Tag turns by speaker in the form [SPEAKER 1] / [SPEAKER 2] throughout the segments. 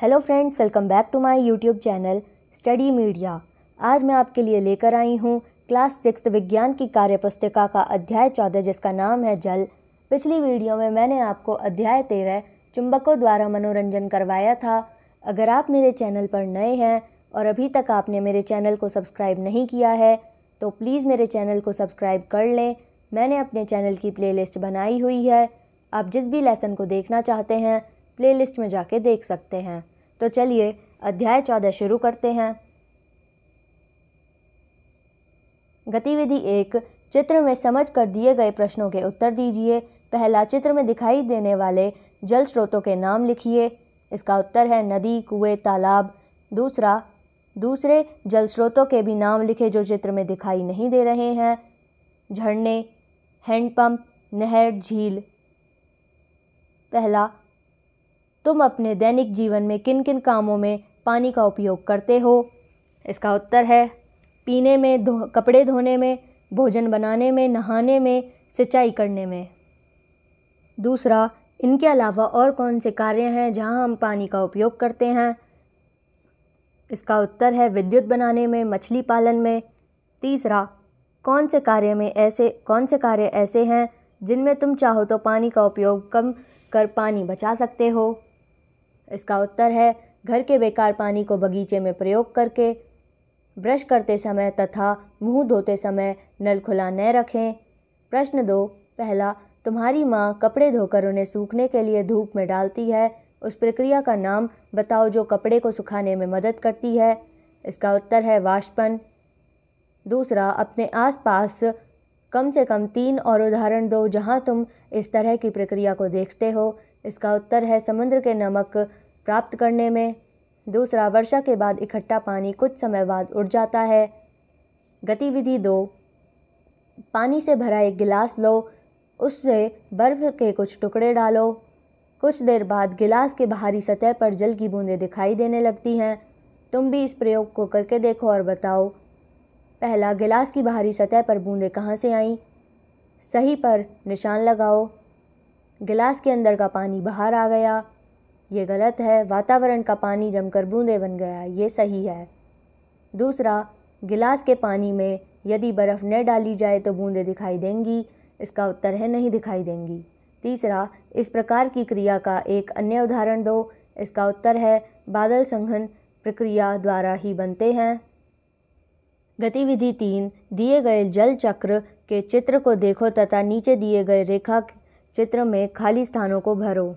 [SPEAKER 1] Hello friends, welcome back to my YouTube channel study media. आज मैं आपके लिए लेकर आई हूँ क्लास 6 विज्ञान की कार्यपुस्तिका का अध्याय 14 जिसका नाम है जल। पिछली वीडियो में मैंने आपको अध्याय 13 चुंबकों द्वारा मनोरंजन करवाया था। अगर आप मेरे चैनल पर नए हैं और अभी तक आपने मेरे चैनल को सब्सक्राइब नहीं किया है तो प्लीज़ मेरे चैनल को सब्सक्राइब कर लें। मैंने अपने चैनल की प्लेलिस्ट बनाई हुई है, आप जिस भी लेसन को देखना चाहते हैं प्लेलिस्ट में जाके देख सकते हैं। तो चलिए अध्याय 14 शुरू करते हैं। गतिविधि 1, चित्र में समझ कर दिए गए प्रश्नों के उत्तर दीजिए। पहला, चित्र में दिखाई देने वाले जल स्रोतों के नाम लिखिए। इसका उत्तर है नदी, कुएं, तालाब। दूसरा, दूसरे जल स्रोतों के भी नाम लिखे जो चित्र में दिखाई नहीं दे रहे हैं। झरने, हैंडपंप, नहर, झील। पहला, तुम अपने दैनिक जीवन में किन किन कामों में पानी का उपयोग करते हो? इसका उत्तर है पीने में, कपड़े धोने में, भोजन बनाने में, नहाने में, सिंचाई करने में। दूसरा, इनके अलावा और कौन से कार्य हैं जहां हम पानी का उपयोग करते हैं? इसका उत्तर है विद्युत बनाने में, मछली पालन में। तीसरा, कौन से कार्य ऐसे हैं जिनमें तुम चाहो तो पानी का उपयोग कम कर पानी बचा सकते हो? इसका उत्तर है घर के बेकार पानी को बगीचे में प्रयोग करके। ब्रश करते समय तथा मुंह धोते समय नल खुला न रखें। प्रश्न 2, पहला, तुम्हारी माँ कपड़े धोकर उन्हें सूखने के लिए धूप में डालती है, उस प्रक्रिया का नाम बताओ जो कपड़े को सुखाने में मदद करती है। इसका उत्तर है वाष्पन। दूसरा, अपने आसपास कम से कम 3 और उदाहरण दो जहां तुम इस तरह की प्रक्रिया को देखते हो। इसका उत्तर है समुद्र के नमक प्राप्त करने में। दूसरा, वर्षा के बाद इकट्ठा पानी कुछ समय बाद उड़ जाता है। गतिविधि 2, पानी से भरा एक गिलास लो, उससे बर्फ के कुछ टुकड़े डालो। कुछ देर बाद गिलास के बाहरी सतह पर जल की बूंदें दिखाई देने लगती हैं। तुम भी इस प्रयोग को करके देखो और बताओ। पहला, गिलास की बाहरी सतह पर बूंदें कहाँ से आईं? सही पर निशान लगाओ। गिलास के अंदर का पानी बाहर आ गया, ये गलत है। वातावरण का पानी जमकर बूंदें बन गया, ये सही है। दूसरा, गिलास के पानी में यदि बर्फ़ न डाली जाए तो बूंदें दिखाई देंगी। इसका उत्तर है नहीं दिखाई देंगी। तीसरा, इस प्रकार की क्रिया का एक अन्य उदाहरण दो। इसका उत्तर है बादल संघन प्रक्रिया द्वारा ही बनते हैं। गतिविधि 3, दिए गए जल चक्र के चित्र को देखो तथा नीचे दिए गए रेखा चित्र में खाली स्थानों को भरो।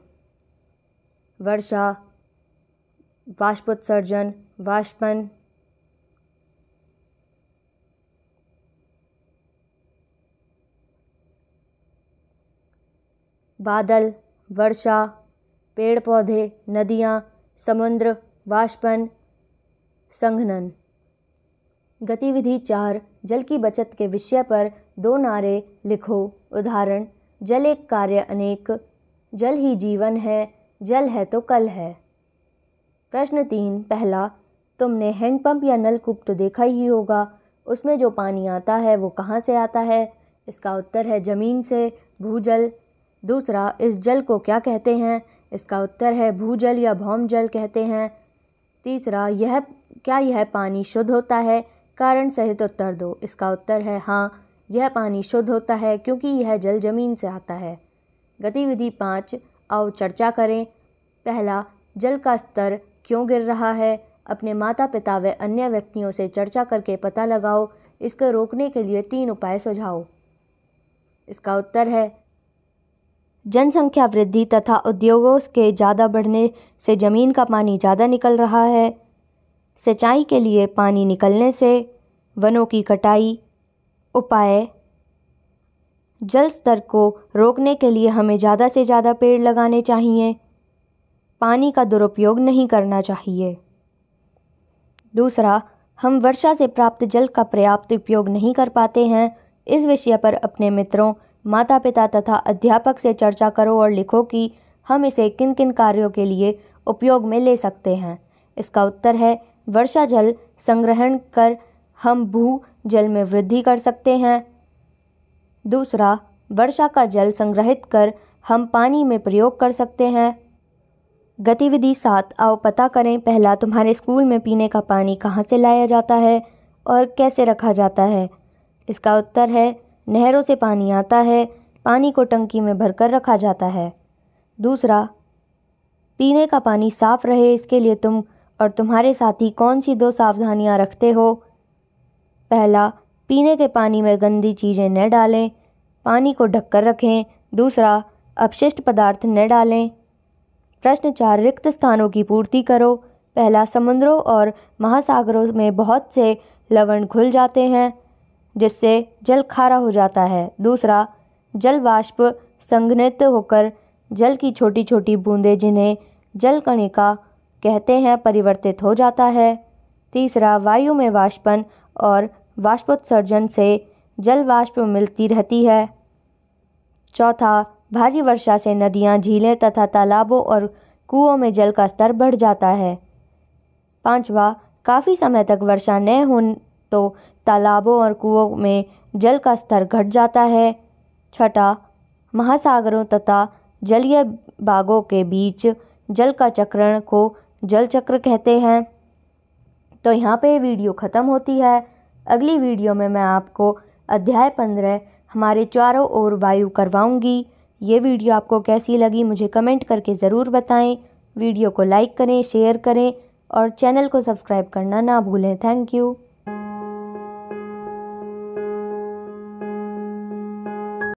[SPEAKER 1] वर्षा, वाष्पोत्सर्जन, वाष्पन। बादल, वर्षा, पेड़ पौधे, नदियाँ, समुद्र, वाष्पन, संघनन। गतिविधि 4, जल की बचत के विषय पर 2 नारे लिखो। उदाहरण, जल एक कार्य अनेक, जल ही जीवन है, जल है तो कल है। प्रश्न 3, पहला, तुमने हैंडपंप या नलकूप तो देखा ही होगा, उसमें जो पानी आता है वो कहाँ से आता है? इसका उत्तर है ज़मीन से, भूजल। दूसरा, इस जल को क्या कहते हैं? इसका उत्तर है भूजल या भौम जल कहते हैं। तीसरा, क्या यह पानी शुद्ध होता है? कारण सहित उत्तर दो। इसका उत्तर है हाँ, यह पानी शुद्ध होता है क्योंकि यह जल जमीन से आता है। गतिविधि 5, आओ चर्चा करें। पहला, जल का स्तर क्यों गिर रहा है? अपने माता पिता व अन्य व्यक्तियों से चर्चा करके पता लगाओ। इसको रोकने के लिए 3 उपाय सुझाओ। इसका उत्तर है जनसंख्या वृद्धि तथा उद्योगों के ज़्यादा बढ़ने से ज़मीन का पानी ज़्यादा निकल रहा है, सिंचाई के लिए पानी निकलने से, वनों की कटाई। उपाय, जल स्तर को रोकने के लिए हमें ज़्यादा से ज़्यादा पेड़ लगाने चाहिए, पानी का दुरुपयोग नहीं करना चाहिए। दूसरा, हम वर्षा से प्राप्त जल का पर्याप्त उपयोग नहीं कर पाते हैं। इस विषय पर अपने मित्रों, माता पिता तथा अध्यापक से चर्चा करो और लिखो कि हम इसे किन किन कार्यों के लिए उपयोग में ले सकते हैं। इसका उत्तर है वर्षा जल संग्रहण कर हम भूजल में वृद्धि कर सकते हैं। दूसरा, वर्षा का जल संग्रहित कर हम पानी में प्रयोग कर सकते हैं। गतिविधि 7, आओ पता करें। पहला, तुम्हारे स्कूल में पीने का पानी कहाँ से लाया जाता है और कैसे रखा जाता है? इसका उत्तर है नहरों से पानी आता है, पानी को टंकी में भरकर रखा जाता है। दूसरा, पीने का पानी साफ़ रहे इसके लिए तुम और तुम्हारे साथी कौन सी 2 सावधानियां रखते हो? पहला, पीने के पानी में गंदी चीज़ें न डालें, पानी को ढककर रखें। दूसरा, अपशिष्ट पदार्थ न डालें। प्रश्न 4, रिक्त स्थानों की पूर्ति करो। पहला, समुद्रों और महासागरों में बहुत से लवण घुल जाते हैं जिससे जल खारा हो जाता है। दूसरा, जल वाष्प संघनित होकर जल की छोटी छोटी बूंदें जिन्हें जल कणिका कहते हैं परिवर्तित हो जाता है। तीसरा, वायु में वाष्पन और वाष्पोत्सर्जन से जल वाष्प मिलती रहती है। चौथा, भारी वर्षा से नदियाँ, झीलें तथा तालाबों और कुओं में जल का स्तर बढ़ जाता है। पांचवा, काफ़ी समय तक वर्षा न हो तो तालाबों और कुओं में जल का स्तर घट जाता है। छठा, महासागरों तथा जलीय बागों के बीच जल का चक्रण को जल चक्र कहते हैं। तो यहाँ पे वीडियो ख़त्म होती है। अगली वीडियो में मैं आपको अध्याय 15 हमारे चारों ओर वायु करवाऊँगी। ये वीडियो आपको कैसी लगी मुझे कमेंट करके ज़रूर बताएं। वीडियो को लाइक करें, शेयर करें और चैनल को सब्सक्राइब करना ना भूलें। Thank you.